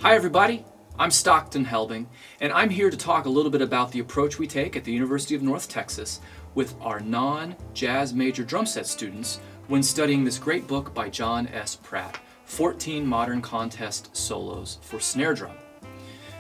Hi everybody, I'm Stockton Helbing, and I'm here to talk a little bit about the approach we take at the University of North Texas with our non-jazz major drum set students when studying this great book by John S. Pratt, 14 Modern Contest Solos for Snare Drum.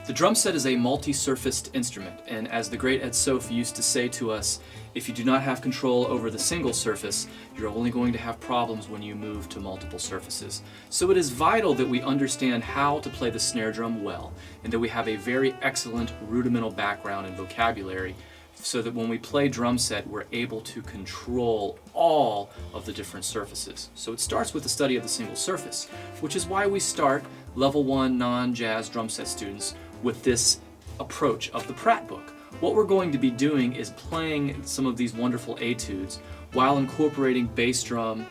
The drum set is a multi-surfaced instrument, and as the great Ed Soph used to say to us, if you do not have control over the single surface, you're only going to have problems when you move to multiple surfaces. So it is vital that we understand how to play the snare drum well, and that we have a very excellent rudimental background and vocabulary, so that when we play drum set, we're able to control all of the different surfaces. So it starts with the study of the single surface, which is why we start Level 1 non-jazz drum set students with this approach of the Pratt book. What we're going to be doing is playing some of these wonderful etudes while incorporating bass drum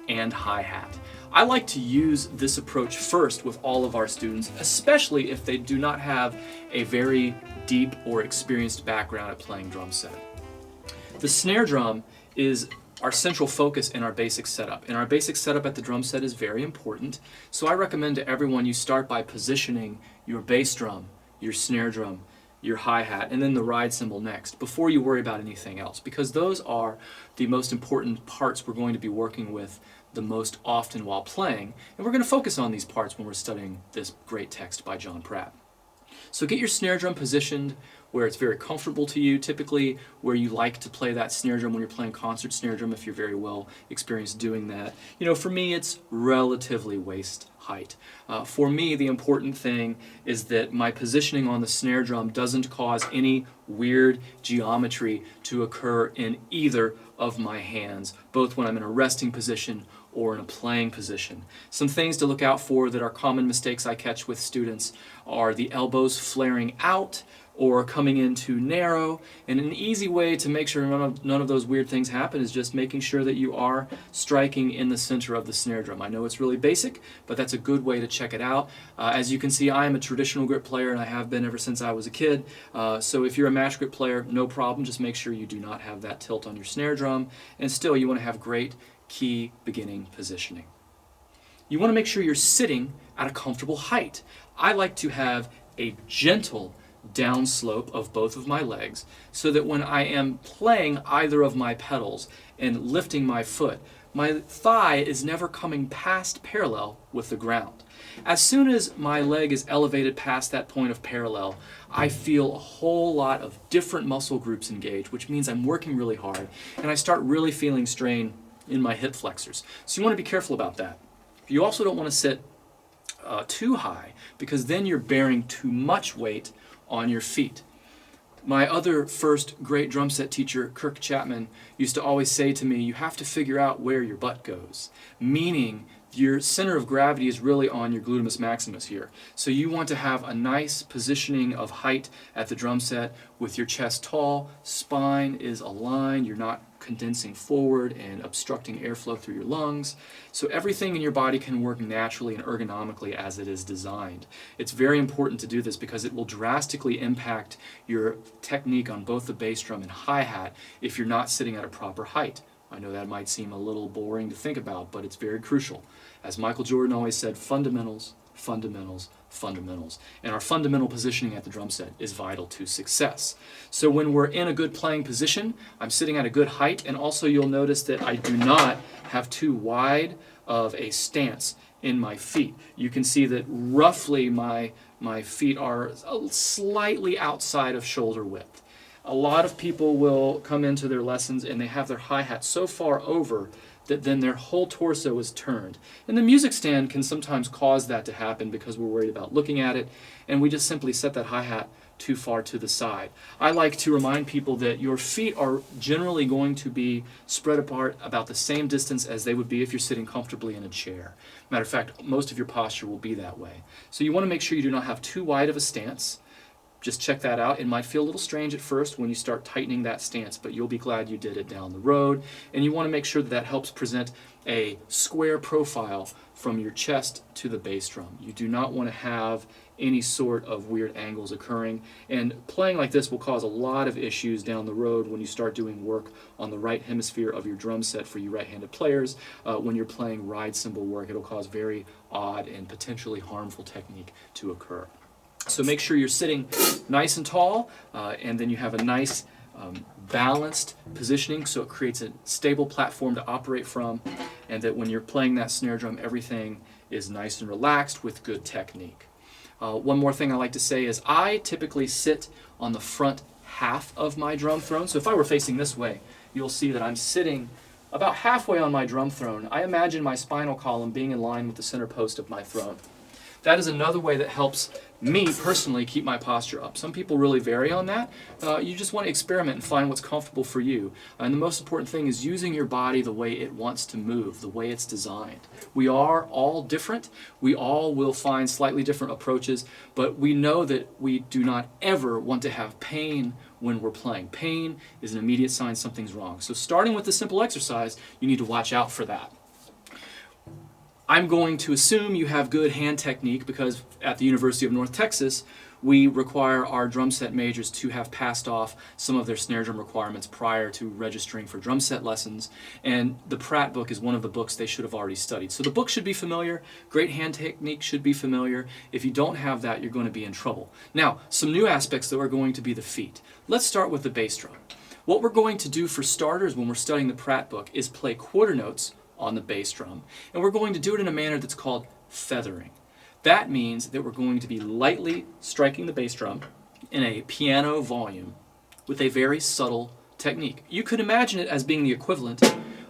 and hi-hat. I like to use this approach first with all of our students, especially if they do not have a very deep or experienced background at playing drum set. The snare drum is our central focus in our basic setup, and our basic setup at the drum set is very important. So I recommend to everyone you start by positioning your bass drum, your snare drum, your hi-hat, and then the ride cymbal next, before you worry about anything else, because those are the most important parts we're going to be working with the most often while playing, and we're going to focus on these parts when we're studying this great text by John Pratt. So get your snare drum positioned where it's very comfortable to you, typically where you like to play that snare drum when you're playing concert snare drum, if you're very well experienced doing that. You know, for me, it's relatively waist height. For me, the important thing is that my positioning on the snare drum doesn't cause any weird geometry to occur in either of my hands, both when I'm in a resting position or in a playing position. Some things to look out for that are common mistakes I catch with students are the elbows flaring out or coming in too narrow, and an easy way to make sure none of those weird things happen is just making sure that you are striking in the center of the snare drum. I know it's really basic, but that's a good way to check it out. As you can see, I am a traditional grip player, and I have been ever since I was a kid. So if you're a match grip player, no problem. Just make sure you do not have that tilt on your snare drum, and still you want to have great key beginning positioning. You want to make sure you're sitting at a comfortable height. I like to have a gentle downslope of both of my legs so that when I am playing either of my pedals and lifting my foot, my thigh is never coming past parallel with the ground. As soon as my leg is elevated past that point of parallel, I feel a whole lot of different muscle groups engage, which means I'm working really hard, and I start really feeling strain in my hip flexors. So you want to be careful about that. You also don't want to sit too high, because then you're bearing too much weight on your feet. My other first great drum set teacher, Kirk Chapman, used to always say to me, you have to figure out where your butt goes, meaning your center of gravity is really on your gluteus maximus here. So you want to have a nice positioning of height at the drum set with your chest tall, spine is aligned, you're not condensing forward and obstructing airflow through your lungs. So everything in your body can work naturally and ergonomically as it is designed. It's very important to do this because it will drastically impact your technique on both the bass drum and hi-hat if you're not sitting at a proper height. I know that might seem a little boring to think about, but it's very crucial. As Michael Jordan always said, fundamentals, fundamentals, fundamentals. And our fundamental positioning at the drum set is vital to success. So when we're in a good playing position, I'm sitting at a good height, and also you'll notice that I do not have too wide of a stance in my feet. You can see that roughly my feet are slightly outside of shoulder width. A lot of people will come into their lessons and they have their hi-hat so far over that then their whole torso is turned. And the music stand can sometimes cause that to happen because we're worried about looking at it, and we just simply set that hi-hat too far to the side. I like to remind people that your feet are generally going to be spread apart about the same distance as they would be if you're sitting comfortably in a chair. Matter of fact, most of your posture will be that way. So you want to make sure you do not have too wide of a stance. just check that out. It might feel a little strange at first when you start tightening that stance, but you'll be glad you did it down the road. And you want to make sure that that helps present a square profile from your chest to the bass drum. You do not want to have any sort of weird angles occurring. And playing like this will cause a lot of issues down the road when you start doing work on the right hemisphere of your drum set for you right-handed players. When you're playing ride cymbal work, it'll cause very odd and potentially harmful technique to occur. So make sure you're sitting nice and tall, and then you have a nice balanced positioning so it creates a stable platform to operate from, and that when you're playing that snare drum, everything is nice and relaxed with good technique. One more thing I like to say is I typically sit on the front half of my drum throne. So if I were facing this way, you'll see that I'm sitting about halfway on my drum throne. I imagine my spinal column being in line with the center post of my throne. That is another way that helps me personally keep my posture up. Some people really vary on that. You just want to experiment and find what's comfortable for you. And the most important thing is using your body the way it wants to move, the way it's designed. We are all different. We all will find slightly different approaches, but we know that we do not ever want to have pain when we're playing. Pain is an immediate sign something's wrong. So starting with the simple exercise, you need to watch out for that. I'm going to assume you have good hand technique because at the University of North Texas, we require our drum set majors to have passed off some of their snare drum requirements prior to registering for drum set lessons. And the Pratt book is one of the books they should have already studied. So the book should be familiar, great hand technique should be familiar. If you don't have that, you're going to be in trouble. Now, some new aspects though are going to be the feet. Let's start with the bass drum. What we're going to do for starters when we're studying the Pratt book is play quarter notes on the bass drum, and we're going to do it in a manner that's called feathering. That means that we're going to be lightly striking the bass drum in a piano volume with a very subtle technique. You could imagine it as being the equivalent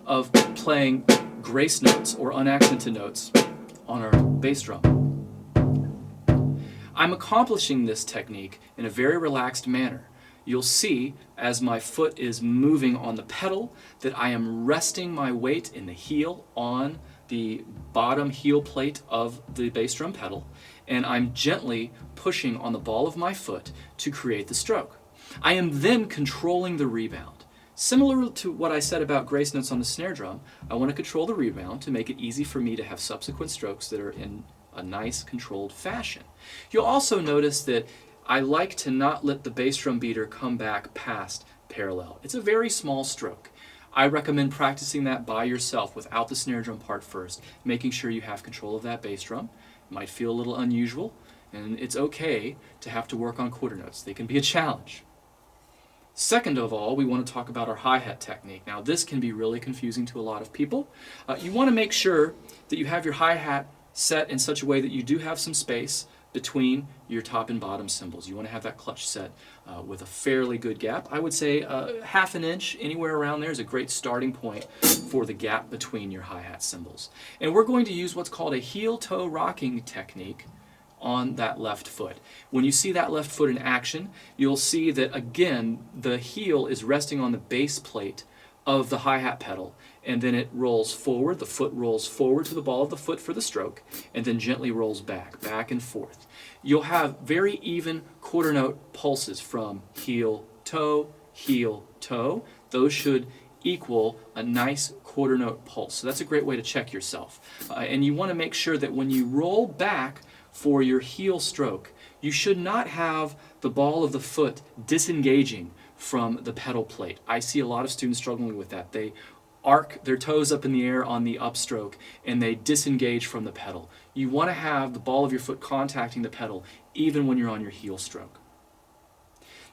of playing grace notes or unaccented notes on our bass drum. I'm accomplishing this technique in a very relaxed manner. You'll see as my foot is moving on the pedal that I am resting my weight in the heel on the bottom heel plate of the bass drum pedal, and I'm gently pushing on the ball of my foot to create the stroke. I am then controlling the rebound. Similar to what I said about grace notes on the snare drum, I want to control the rebound to make it easy for me to have subsequent strokes that are in a nice controlled fashion. You'll also notice that I like to not let the bass drum beater come back past parallel. It's a very small stroke. I recommend practicing that by yourself without the snare drum part first, making sure you have control of that bass drum. It might feel a little unusual, and it's okay to have to work on quarter notes. They can be a challenge. Second of all, we want to talk about our hi-hat technique. Now, this can be really confusing to a lot of people. You want to make sure that you have your hi-hat set in such a way that you do have some space between your top and bottom cymbals. You want to have that clutch set with a fairly good gap. I would say half an inch, anywhere around there is a great starting point for the gap between your hi-hat cymbals. And we're going to use what's called a heel-toe rocking technique on that left foot. When you see that left foot in action, you'll see that again the heel is resting on the base plate of the hi-hat pedal, and then it rolls forward, the foot rolls forward to the ball of the foot for the stroke, and then gently rolls back and forth. You'll have very even quarter note pulses from heel, toe. Those should equal a nice quarter note pulse. So that's a great way to check yourself. And you want to make sure that when you roll back for your heel stroke, you should not have the ball of the foot disengaging from the pedal plate. I see a lot of students struggling with that. They arc their toes up in the air on the upstroke and they disengage from the pedal. You want to have the ball of your foot contacting the pedal even when you're on your heel stroke.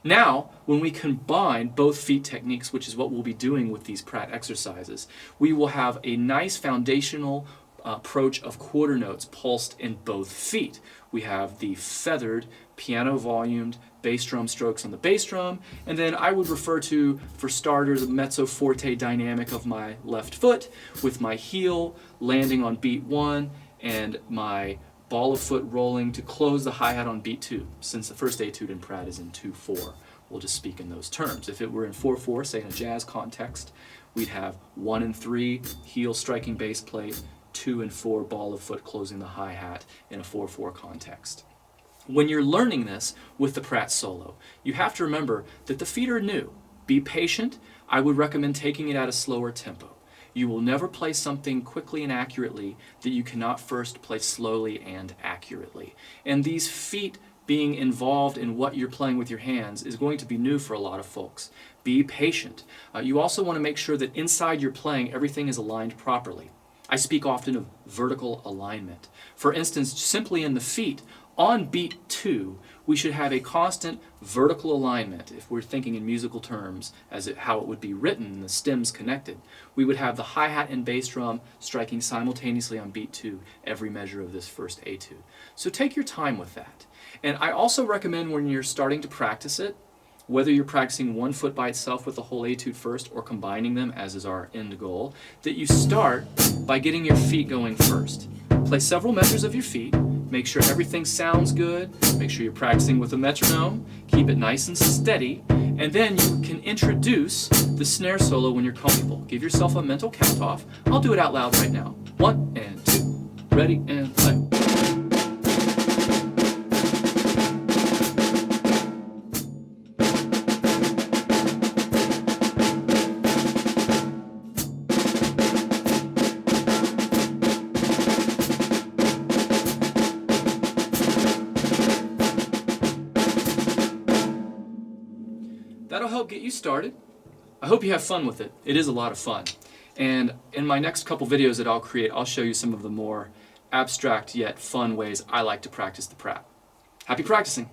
Now, when we combine both feet techniques, which is what we'll be doing with these Pratt exercises, we will have a nice foundational approach of quarter notes pulsed in both feet. We have the feathered, piano-volumed bass drum strokes on the bass drum, and then I would refer to, for starters, the mezzo forte dynamic of my left foot, with my heel landing on beat 1 and my ball of foot rolling to close the hi-hat on beat 2. Since the first etude in Pratt is in 2/4, we'll just speak in those terms. If it were in 4/4, say in a jazz context, we'd have 1 and 3 heel striking bass plate, 2 and 4 ball of foot closing the hi-hat in a 4/4 context. When you're learning this with the Pratt solo, you have to remember that the feet are new. Be patient. I would recommend taking it at a slower tempo. You will never play something quickly and accurately that you cannot first play slowly and accurately. And these feet being involved in what you're playing with your hands is going to be new for a lot of folks. Be patient. You also want to make sure that inside your playing everything is aligned properly. I speak often of vertical alignment. For instance, simply in the feet, on beat 2, we should have a constant vertical alignment. If we're thinking in musical terms, how it would be written, the stems connected, we would have the hi-hat and bass drum striking simultaneously on beat 2, every measure of this first etude. So take your time with that. And I also recommend when you're starting to practice it, whether you're practicing one foot by itself with the whole etude first or combining them, as is our end goal, that you start by getting your feet going first. Play several measures of your feet, make sure everything sounds good, make sure you're practicing with a metronome, keep it nice and steady, and then you can introduce the snare solo when you're comfortable. Give yourself a mental count off. I'll do it out loud right now. 1 and 2, ready and play. That'll help get you started. I hope you have fun with it. It is a lot of fun. And in my next couple videos that I'll create, I'll show you some of the more abstract yet fun ways I like to practice the Pratt. Happy practicing!